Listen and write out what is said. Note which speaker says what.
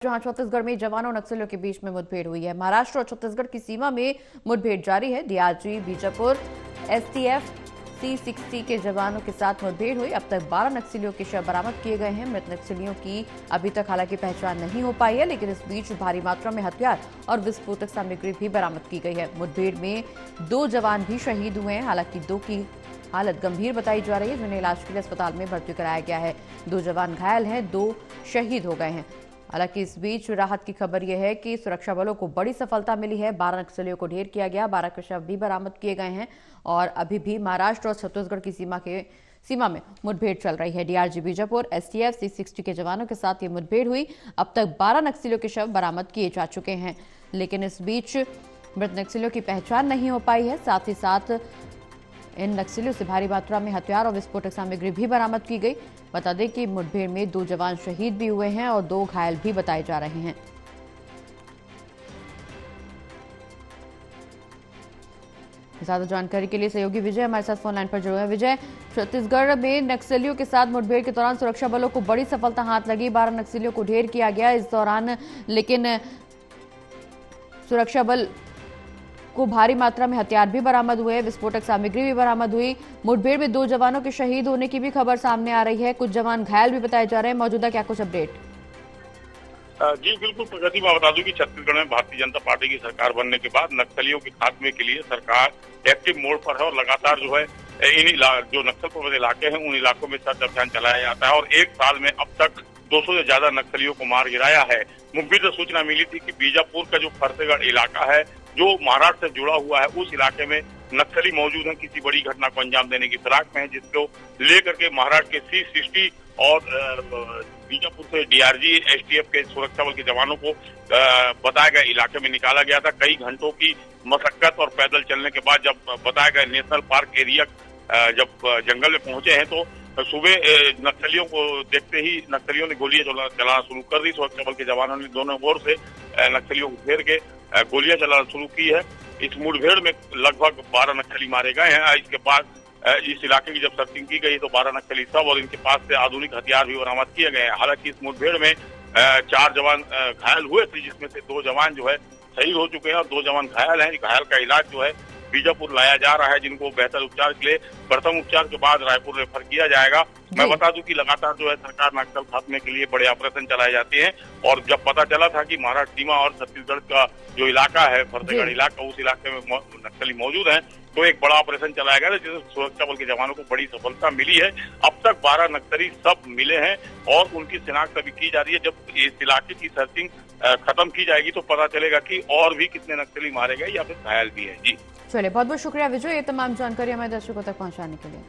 Speaker 1: जहां छत्तीसगढ़ में जवानों और नक्सलियों के बीच में मुठभेड़ हुई है। महाराष्ट्र और छत्तीसगढ़ की सीमा में मुठभेड़ जारी है। डीआरजी बीजापुर एसटीएफ C60 के जवानों के साथ मुठभेड़ हुई। अब तक 12 नक्सलियों के शव बरामद किए गए हैं। मृत नक्सलियों की अभी तक हालांकि पहचान नहीं हो पाई है, लेकिन इस बीच भारी मात्रा में हथियार और विस्फोटक सामग्री भी बरामद की गई है। मुठभेड़ में 2 जवान भी शहीद हुए हैं। हालांकि 2 की हालत गंभीर बताई जा रही है, जिन्हें इलाज के लिए अस्पताल में भर्ती कराया गया है। 2 जवान घायल हैं, 2 शहीद हो गए हैं। हालांकि इस बीच राहत की खबर यह है कि सुरक्षा बलों को बड़ी सफलता मिली है। 12 नक्सलियों को ढेर किया गया, 12 के शव भी बरामद किए गए हैं और अभी भी महाराष्ट्र और छत्तीसगढ़ की सीमा में मुठभेड़ चल रही है। डीआरजी बीजापुर एसटीएफ C60 के जवानों के साथ ये मुठभेड़ हुई। अब तक 12 नक्सलियों के शव बरामद किए जा चुके हैं, लेकिन इस बीच मृत नक्सलियों की पहचान नहीं हो पाई है। साथ ही साथ इन नक्सलियों से भारी मात्रा में हथियार और विस्फोटक सामग्री भी बरामद की गई। बता दें कि मुठभेड़ में 2 जवान शहीद भी हुए हैं और 2 घायल भी बताए जा रहे हैं। ज्यादा जानकारी के लिए सहयोगी विजय हमारे साथ फोन लाइन पर जुड़े हैं। विजय, छत्तीसगढ़ में नक्सलियों के साथ मुठभेड़ के दौरान सुरक्षा बलों को बड़ी सफलता हाथ लगी। 12 नक्सलियों को ढेर किया गया इस दौरान, लेकिन सुरक्षा बल को भारी मात्रा में हथियार भी बरामद हुए, विस्फोटक सामग्री भी बरामद हुई। मुठभेड़ में 2 जवानों के शहीद होने की भी खबर सामने आ रही है। कुछ जवान घायल भी बताए जा रहे हैं। मौजूदा क्या कुछ अपडेट?
Speaker 2: जी बिल्कुल प्रगति, मैं बता दूं कि छत्तीसगढ़ में भारतीय जनता पार्टी की सरकार बनने के बाद नक्सलियों के खात्मे के लिए सरकार एक्टिव मोड पर है और लगातार जो है जो नक्सल प्रभावित इलाके हैं उन इलाकों में सर्च अभियान चलाया जाता है और 1 साल में अब तक 200 से ज्यादा नक्सलियों को मार गिराया है। मुखबिर से सूचना मिली थी कि बीजापुर का जो फरसेगढ़ इलाका है जो महाराष्ट्र से जुड़ा हुआ है, उस इलाके में नक्सली मौजूद हैं, किसी बड़ी घटना को अंजाम देने की फिराक में है, जिसको लेकर के महाराष्ट्र के C60 और बीजापुर से डीआरजी एसटीएफ के सुरक्षा बल के जवानों को बताया गया इलाके में निकाला गया था। कई घंटों की मशक्कत और पैदल चलने के बाद जब बताया गया नेशनल पार्क एरिया जब जंगल में पहुंचे हैं तो सुबह नक्सलियों को देखते ही नक्सलियों ने गोलियां चलाना शुरू कर दी। सुरक्षा बल के जवानों ने दोनों ओर से नक्सलियों को घेर के गोलियां चलाना शुरू की है। इस मुठभेड़ में लगभग 12 नक्सली मारे गए हैं। इसके बाद इस इलाके की जब सर्चिंग की गई तो 12 नक्सली सब और इनके पास से आधुनिक हथियार भी बरामद किए गए हैं। हालांकि इस मुठभेड़ में 4 जवान घायल हुए थे, जिसमें से 2 जवान जो है शहीद हो चुके हैं और 2 जवान घायल हैं। घायल का इलाज जो है बीजापुर लाया जा रहा है, जिनको बेहतर उपचार के लिए प्रथम उपचार के बाद रायपुर रेफर किया जाएगा। मैं बता दूं कि लगातार जो है सरकार नक्सल खात्मे के लिए बड़े ऑपरेशन चलाए जाते हैं और जब पता चला था कि महाराष्ट्र सीमा और छत्तीसगढ़ का जो इलाका है फरसेगढ़ इलाका, उस इलाके में नक्सली मौजूद हैं, तो एक बड़ा ऑपरेशन चलाया गया जिसमें सुरक्षा बल के जवानों को बड़ी सफलता मिली है। अब तक 12 नक्सली सब मिले हैं और उनकी शिनाख्त अभी की जा रही है। जब इस इलाके की सर्चिंग खत्म की जाएगी तो पता चलेगा कि और भी कितने नक्सली मारे गए या फिर घायल भी है। जी
Speaker 1: चलिए, बहुत बहुत शुक्रिया विजय, ये तमाम जानकारी हमारे दर्शकों तक पहुंचाने के लिए।